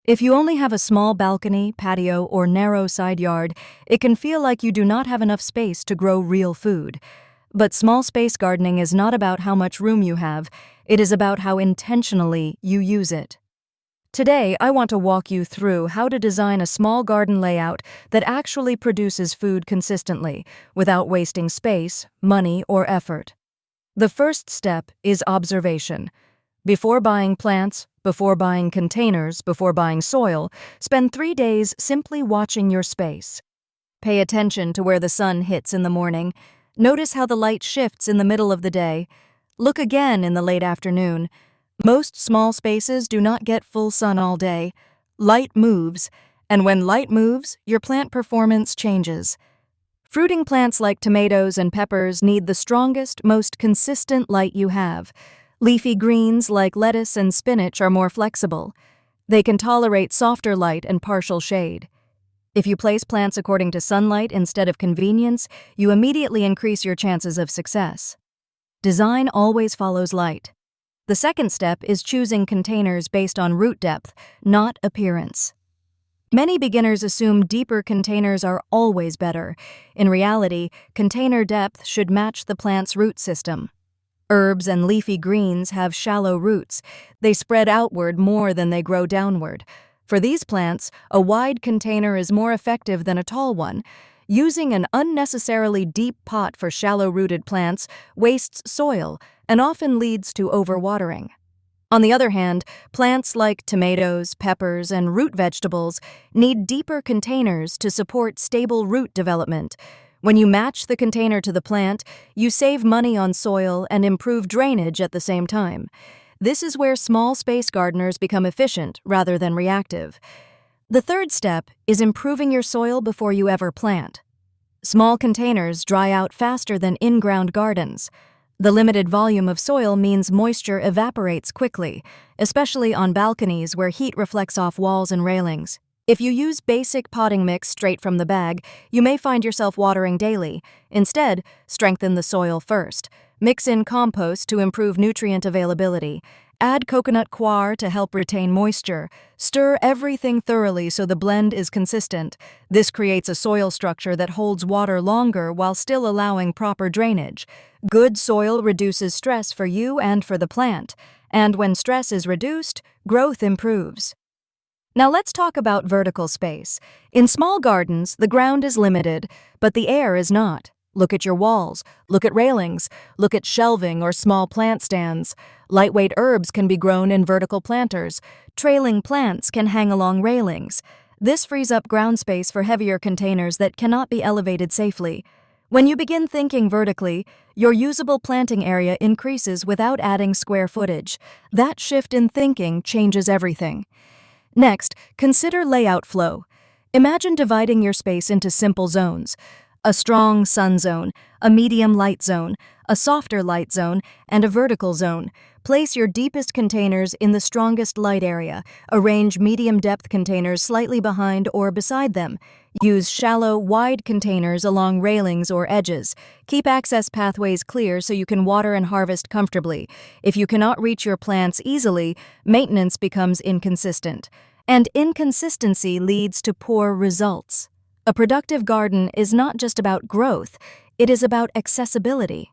If you only have a small balcony, patio, or narrow side yard, it can feel like you do not have enough space to grow real food. But small space gardening is not about how much room you have, it is about how intentionally you use it. Today, I want to walk you through how to design a small garden layout that actually produces food consistently, without wasting space, money, or effort. The first step is observation. Before buying plants, before buying containers, before buying soil, spend 3 days simply watching your space. Pay attention to where the sun hits in the morning. Notice how the light shifts in the middle of the day. Look again in the late afternoon. Most small spaces do not get full sun all day. Light moves, and when light moves, your plant performance changes. Fruiting plants like tomatoes and peppers need the strongest, most consistent light you have. Leafy greens like lettuce and spinach are more flexible. They can tolerate softer light and partial shade. If you place plants according to sunlight instead of convenience, you immediately increase your chances of success. Design always follows light. The second step is choosing containers based on root depth, not appearance. Many beginners assume deeper containers are always better. In reality, container depth should match the plant's root system. Herbs and leafy greens have shallow roots. They spread outward more than they grow downward. For these plants, a wide container is more effective than a tall one. Using an unnecessarily deep pot for shallow-rooted plants wastes soil and often leads to overwatering. On the other hand, plants like tomatoes, peppers, and root vegetables need deeper containers to support stable root development. When you match the container to the plant, you save money on soil and improve drainage at the same time. This is where small space gardeners become efficient rather than reactive. The third step is improving your soil before you ever plant. Small containers dry out faster than in-ground gardens. The limited volume of soil means moisture evaporates quickly, especially on balconies where heat reflects off walls and railings. If you use basic potting mix straight from the bag, you may find yourself watering daily. Instead, strengthen the soil first. Mix in compost to improve nutrient availability. Add coconut coir to help retain moisture. Stir everything thoroughly so the blend is consistent. This creates a soil structure that holds water longer while still allowing proper drainage. Good soil reduces stress for you and for the plant. And when stress is reduced, growth improves. Now let's talk about vertical space. In small gardens, the ground is limited, but the air is not. Look at your walls, look at railings, look at shelving or small plant stands. Lightweight herbs can be grown in vertical planters. Trailing plants can hang along railings. This frees up ground space for heavier containers that cannot be elevated safely. When you begin thinking vertically, your usable planting area increases without adding square footage. That shift in thinking changes everything. Next, consider layout flow. Imagine dividing your space into simple zones. A strong sun zone, a medium light zone, a softer light zone, and a vertical zone. Place your deepest containers in the strongest light area. Arrange medium-depth containers slightly behind or beside them. Use shallow, wide containers along railings or edges. Keep access pathways clear so you can water and harvest comfortably. If you cannot reach your plants easily, maintenance becomes inconsistent. And inconsistency leads to poor results. A productive garden is not just about growth, it is about accessibility.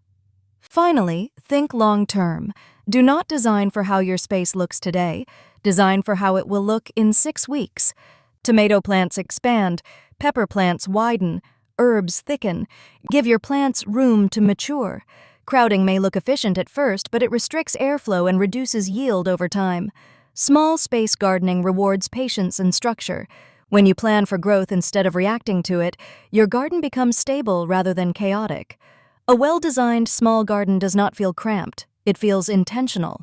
Finally, think long-term. Do not design for how your space looks today. Design for how it will look in 6 weeks. Tomato plants expand, pepper plants widen, herbs thicken. Give your plants room to mature. Crowding may look efficient at first, but it restricts airflow and reduces yield over time. Small space gardening rewards patience and structure. When you plan for growth instead of reacting to it, your garden becomes stable rather than chaotic. A well-designed small garden does not feel cramped. It feels intentional.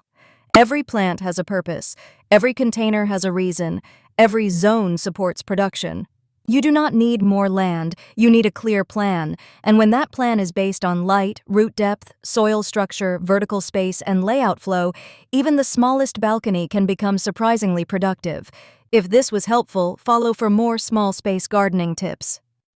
Every plant has a purpose. Every container has a reason. Every zone supports production. You do not need more land, you need a clear plan. And when that plan is based on light, root depth, soil structure, vertical space, and layout flow, even the smallest balcony can become surprisingly productive. If this was helpful, follow for more small space gardening tips.